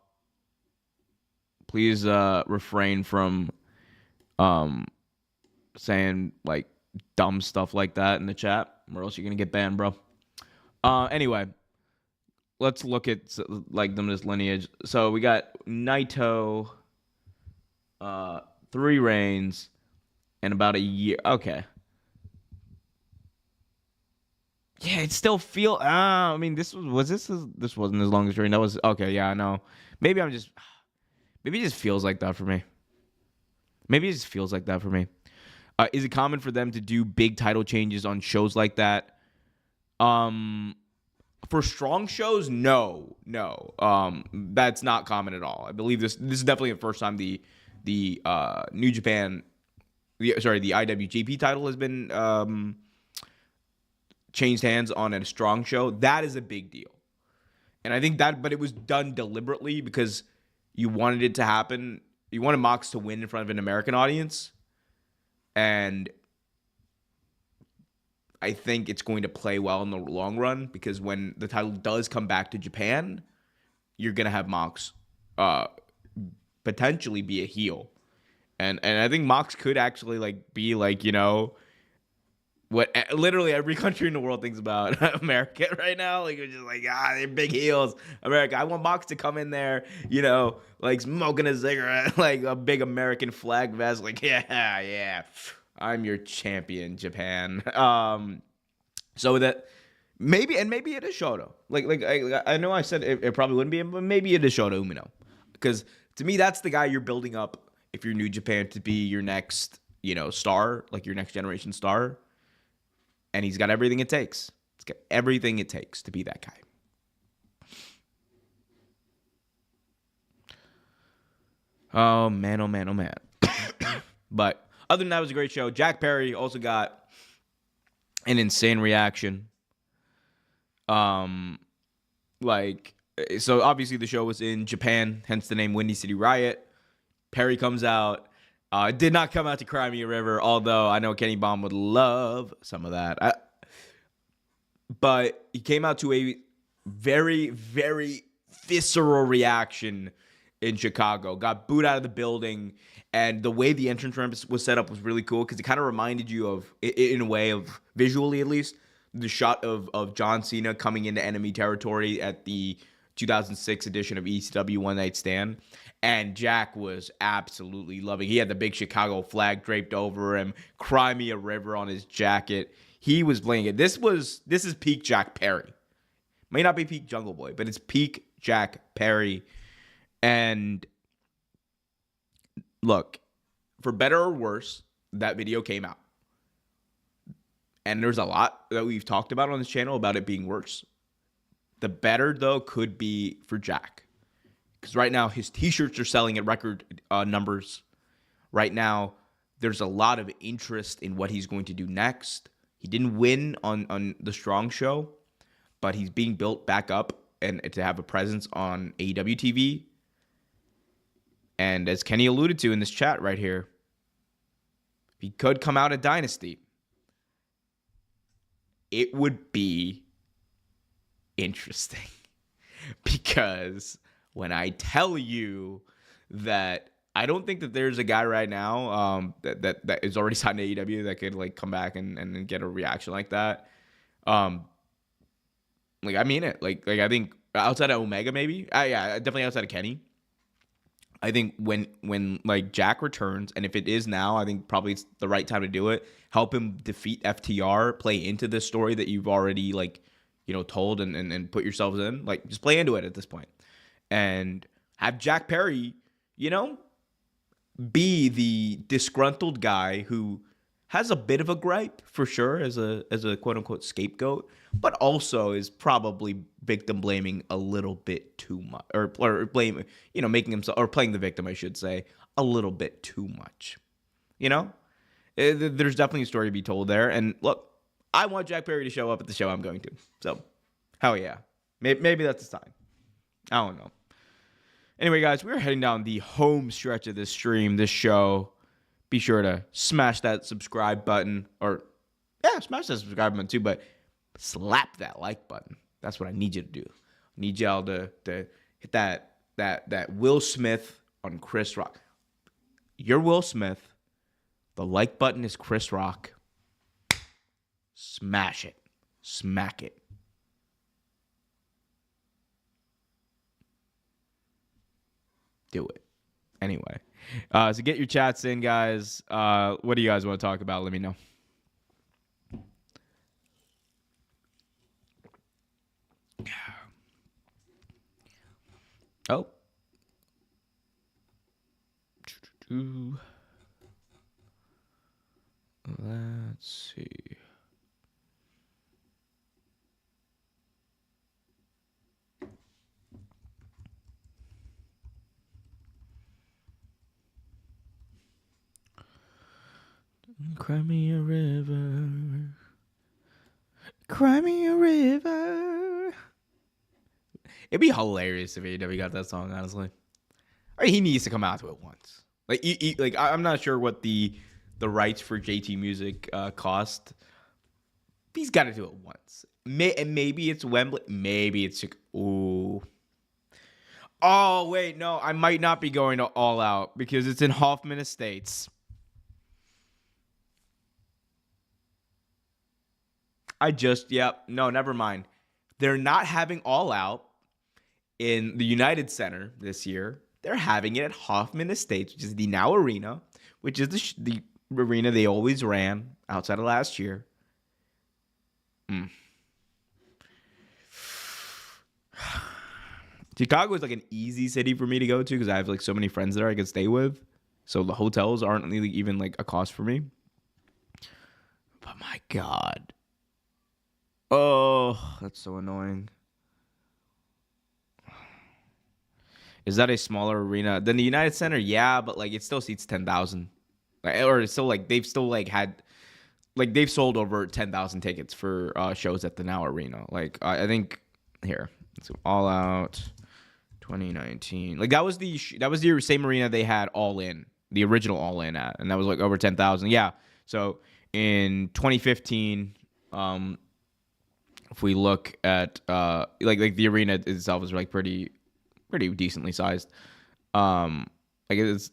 Please refrain from saying like dumb stuff like that in the chat, or else you're gonna get banned, bro. Anyway, let's look at like this lineage. So we got Naito, 3 reigns, and about a year. Okay. Yeah, it still feel. I mean, this wasn't as long as reign. That was okay. Yeah, I know. Maybe it just feels like that for me. Is it common for them to do big title changes on shows like that? For strong shows, no. That's not common at all. I believe this is definitely the first time the New Japan, the IWGP title has been changed hands on a strong show. That is a big deal. And I think but it was done deliberately because you wanted it to happen. You wanted Mox to win in front of an American audience. And I think it's going to play well in the long run because when the title does come back to Japan, you're going to have Mox potentially be a heel. And I think Mox could actually be what literally every country in the world thinks about America right now. Like, it's just they're big heels. America. I want Mox to come in there, smoking a cigarette, like a big American flag vest. Like, yeah, I'm your champion, Japan. So that maybe it is Shota. I know I said it probably wouldn't be, but maybe it is Shota Umino. Because to me, that's the guy you're building up if you're New Japan to be your next, star, like your next generation star. And he's got everything it takes. He's got everything it takes to be that guy. Oh, man. But other than that, it was a great show. Jack Perry also got an insane reaction. So obviously the show was in Japan, hence the name Windy City Riot. Perry comes out. Did not come out to Cry Me a River, although I know Kenny Baum would love some of that. But he came out to a very, very visceral reaction in Chicago. Got booed out of the building, and the way the entrance ramp was set up was really cool because it kind of reminded you of, in a way of visually at least, the shot of John Cena coming into enemy territory at the 2006 edition of ECW One Night Stand. And Jack was absolutely loving. He had the big Chicago flag draped over him, Cry Me a River on his jacket. He was playing it. This is peak Jack Perry. May not be peak Jungle Boy, but it's peak Jack Perry. And look, for better or worse, that video came out. And there's a lot that we've talked about on this channel about it being worse. The better, though, could be for Jack. Because right now, his T-shirts are selling at record numbers. Right now, there's a lot of interest in what he's going to do next. He didn't win on the Strong Show, but he's being built back up and to have a presence on AEW TV. And as Kenny alluded to in this chat right here, he could come out at Dynasty. It would be interesting. Because when I tell you that I don't think that there's a guy right now that is already signed to AEW that could come back and get a reaction like that. Like, I mean it. Like I think outside of Omega, maybe. Yeah, definitely outside of Kenny. I think when like Jack returns, and if it is now, I think probably it's the right time to do it. Help him defeat FTR, play into this story that you've already like, told and put yourselves in. Like, just play into it at this point. And have Jack Perry, be the disgruntled guy who has a bit of a gripe for sure as a quote unquote scapegoat, but also is probably victim blaming a little bit too much, or blame, making himself, or playing the victim, I should say, a little bit too much. There's definitely a story to be told there. And look, I want Jack Perry to show up at the show I'm going to. So, hell yeah. Maybe that's the time. I don't know. Anyway, guys, we're heading down the home stretch of this stream, this show. Be sure to smash that subscribe button, or smash that subscribe button too, but slap that like button. That's what I need you to do. I need y'all to hit that Will Smith on Chris Rock. You're Will Smith. The like button is Chris Rock. Smash it. Smack it. Do it. Anyway. So get your chats in, guys. What do you guys want to talk about? Let me know. Oh. Let's see. Cry me a river. Cry me a river. It'd be hilarious if AEW got that song, honestly. I mean, he needs to come out to it once. Like, I'm not sure what the rights for JT Music cost. He's got to do it once. Maybe it's Wembley. Maybe it's ooh. Oh wait, no, I might not be going to All Out because it's in Hoffman Estates. No, never mind. They're not having All Out in the United Center this year. They're having it at Hoffman Estates, which is the Now Arena, which is the arena they always ran outside of last year. Chicago is like an easy city for me to go to because I have like so many friends there I can stay with. So the hotels aren't really even like a cost for me. But my God. Oh, that's so annoying. Is that a smaller arena than the United Center? Yeah, but like it still seats 10,000. Or it's still like they've still like had like they've sold over 10,000 tickets for shows at the Now Arena. Like I think here, let's go All Out 2019. Like that was the same arena they had All In, the original All In at, and that was like over 10,000. Yeah. So in 2015, if we look at like the arena itself is like pretty decently sized. Like it's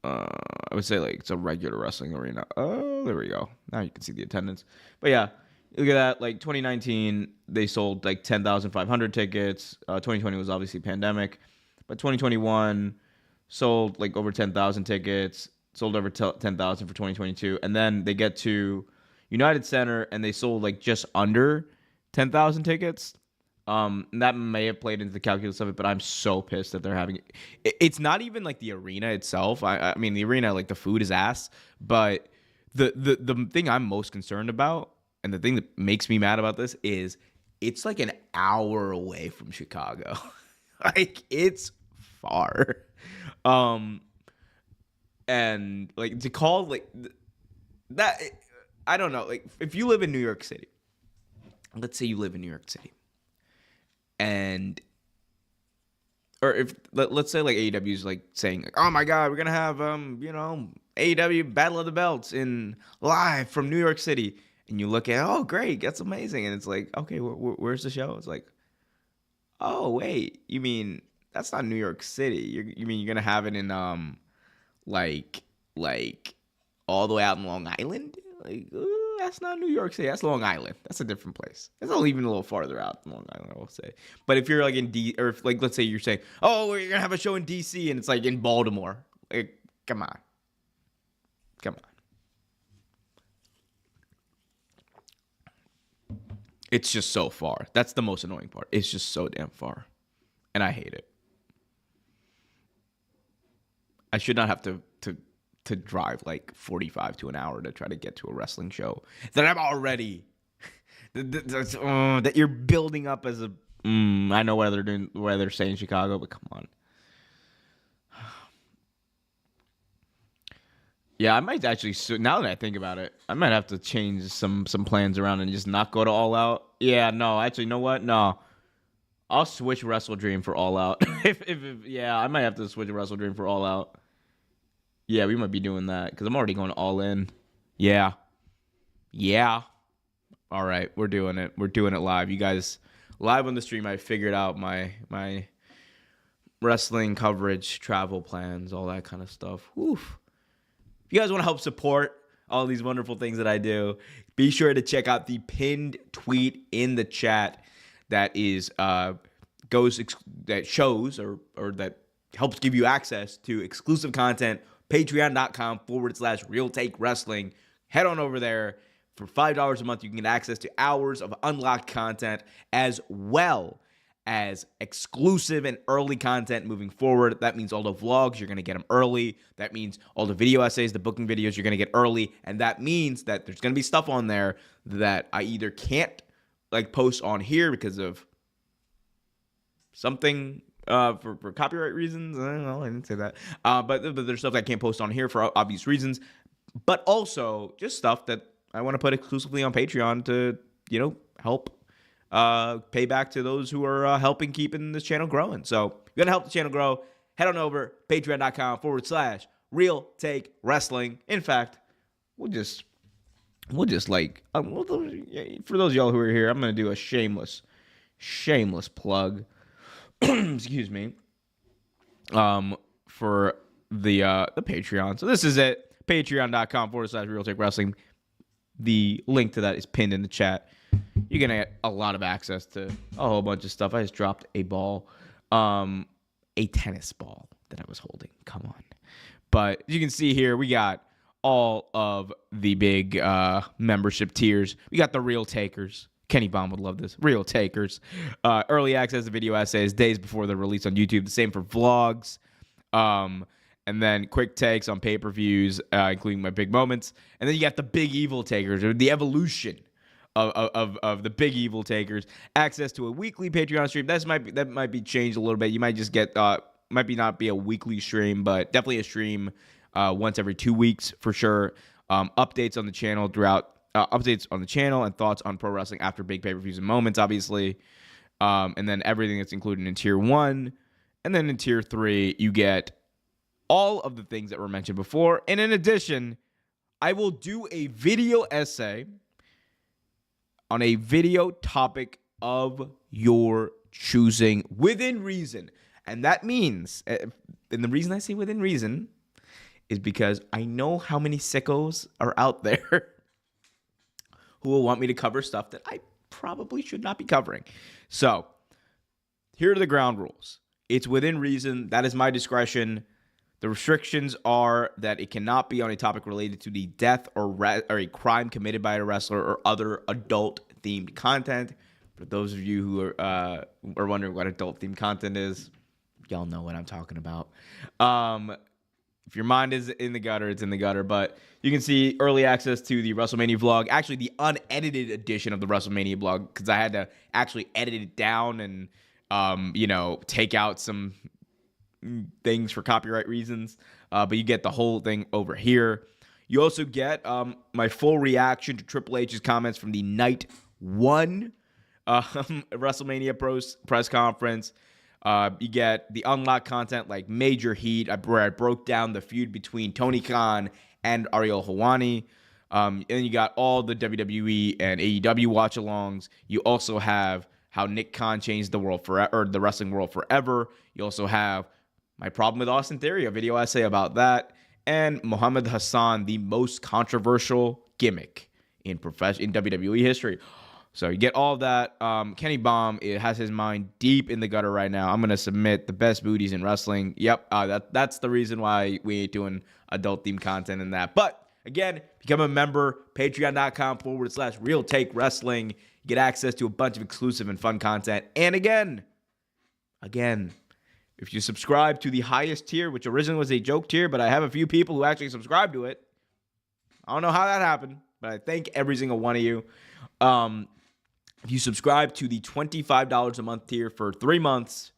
I would say like it's a regular wrestling arena. Oh, there we go. Now you can see the attendance. But yeah, look at that. Like 2019, they sold like 10,500 tickets. 2020 was obviously pandemic, but 2021 sold like over 10,000 tickets. Sold over 10,000 for 2022, and then they get to United Center and they sold like just under 10,000 tickets. And that may have played into the calculus of it, but I'm so pissed that they're having it. It's not even like the arena itself. I mean, the arena, like the food is ass, but the thing I'm most concerned about, and the thing that makes me mad about this is it's like an hour away from Chicago. Like it's far. And like to call like that, I don't know. Like if you live in New York City, let's say you live in New York City. Or if let's say like AEW is like saying, like, oh my God, we're gonna have AEW Battle of the Belts in live from New York City, and you look at, oh great, that's amazing, and it's like, okay, where's the show? It's like, oh wait, you mean that's not New York City? You mean you're gonna have it in like all the way out in Long Island? Like that's not New York City. That's Long Island. That's a different place. It's even a little farther out than Long Island, I will say. But if you're like in or if, like, let's say you're saying, oh, we're gonna have a show in DC, and it's like in Baltimore. Like, come on. It's just so far. That's the most annoying part. It's just so damn far, and I hate it. I should not have to drive like 45 to an hour to try to get to a wrestling show that I'm already that you're building up as a. I know what they're doing, what they're saying in Chicago, but come on. Yeah, I might actually. Now that I think about it, I might have to change some plans around and just not go to All Out. Yeah, no, actually, you know what? No, I'll switch Wrestle Dream for All Out. if yeah, I might have to switch Wrestle Dream for All Out. Yeah, we might be doing that because I'm already going All In. Yeah. All right, we're doing it. We're doing it live. You guys, live on the stream. I figured out my wrestling coverage, travel plans, all that kind of stuff. Woof. If you guys want to help support all these wonderful things that I do, be sure to check out the pinned tweet in the chat that is that shows or that helps give you access to exclusive content. Patreon.com/Real Take Wrestling. Head on over there. For $5 a month, you can get access to hours of unlocked content as well as exclusive and early content moving forward. That means all the vlogs, you're going to get them early. That means all the video essays, the booking videos, you're going to get early. And that means that there's going to be stuff on there that I either can't like post on here because of something for copyright reasons. I don't know, I didn't say that. But there's stuff that I can't post on here for obvious reasons. But also just stuff that I want to put exclusively on Patreon to, help pay back to those who are helping keeping this channel growing. So if you're going to help the channel grow, head on over patreon.com/Real Take Wrestling. In fact, we'll just like, for those of y'all who are here, I'm going to do a shameless plug. Excuse me. For the Patreon. So this is it. Patreon.com/Real Take Wrestling. The link to that is pinned in the chat. You're going to get a lot of access to a whole bunch of stuff. I just dropped a ball, a tennis ball that I was holding. Come on. But as you can see here, we got all of the big membership tiers. We got the Real Takers. Kenny Baum would love this. Real Takers. Early access to video essays days before they're released on YouTube. The same for vlogs. And then quick takes on pay-per-views, including my big moments. And then you got the Big Evil Takers, or the evolution of the Big Evil Takers. Access to a weekly Patreon stream. That might be changed a little bit. You might just get might not be a weekly stream, but definitely a stream once every 2 weeks for sure. Updates on the channel updates on the channel and thoughts on pro wrestling after big pay-per-views and moments, obviously. And then everything that's included in Tier 1. And then in Tier 3, you get all of the things that were mentioned before. And in addition, I will do a video essay on a video topic of your choosing within reason. And that means, and the reason I say within reason is because I know how many sickos are out there who will want me to cover stuff that I probably should not be covering. So here are the ground rules. It's within reason. That is my discretion. The restrictions are that it cannot be on a topic related to the death or a crime committed by a wrestler or other adult-themed content. For those of you who are wondering what adult-themed content is, y'all know what I'm talking about. If your mind is in the gutter, it's in the gutter. But you can see early access to the WrestleMania vlog, actually the unedited edition of the WrestleMania vlog, because I had to actually edit it down and, take out some things for copyright reasons, but you get the whole thing over here. You also get my full reaction to Triple H's comments from the Night 1 WrestleMania press conference. You get the unlocked content like Major Heat, where I broke down the feud between Tony Khan and Ariel Helwani. And you got all the WWE and AEW watch-alongs. You also have how Nick Khan changed the world forever, or the wrestling world forever. You also have my problem with Austin Theory, a video essay about that, and Muhammad Hassan, the most controversial gimmick in WWE history. So you get all of that. Kenny Baum, it has his mind deep in the gutter right now. I'm going to submit the best booties in wrestling. Yep, that's the reason why we ain't doing adult-themed content in that. But, again, become a member, patreon.com/Real Take Wrestling. You get access to a bunch of exclusive and fun content. And, again, if you subscribe to the highest tier, which originally was a joke tier, but I have a few people who actually subscribe to it. I don't know how that happened, but I thank every single one of you. If you subscribe to the $25 a month tier for 3 months,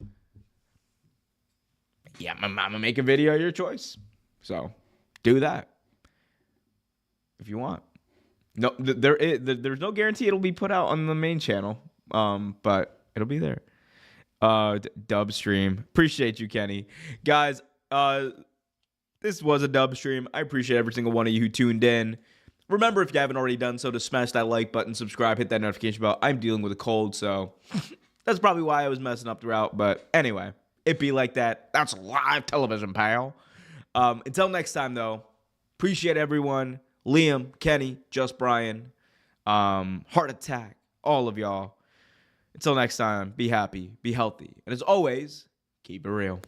yeah, I'm going to make a video of your choice. So do that if you want. No, there's no guarantee it'll be put out on the main channel, but it'll be there. Dub stream. Appreciate you, Kenny. Guys, this was a dub stream. I appreciate every single one of you who tuned in. Remember, if you haven't already done so, to smash that like button, subscribe, hit that notification bell. I'm dealing with a cold, so that's probably why I was messing up throughout. But anyway, it be like that. That's live television, pal. Until next time, though, appreciate everyone. Liam, Kenny, Just Brian, Heart Attack, all of y'all. Until next time, be happy, be healthy, and as always, keep it real.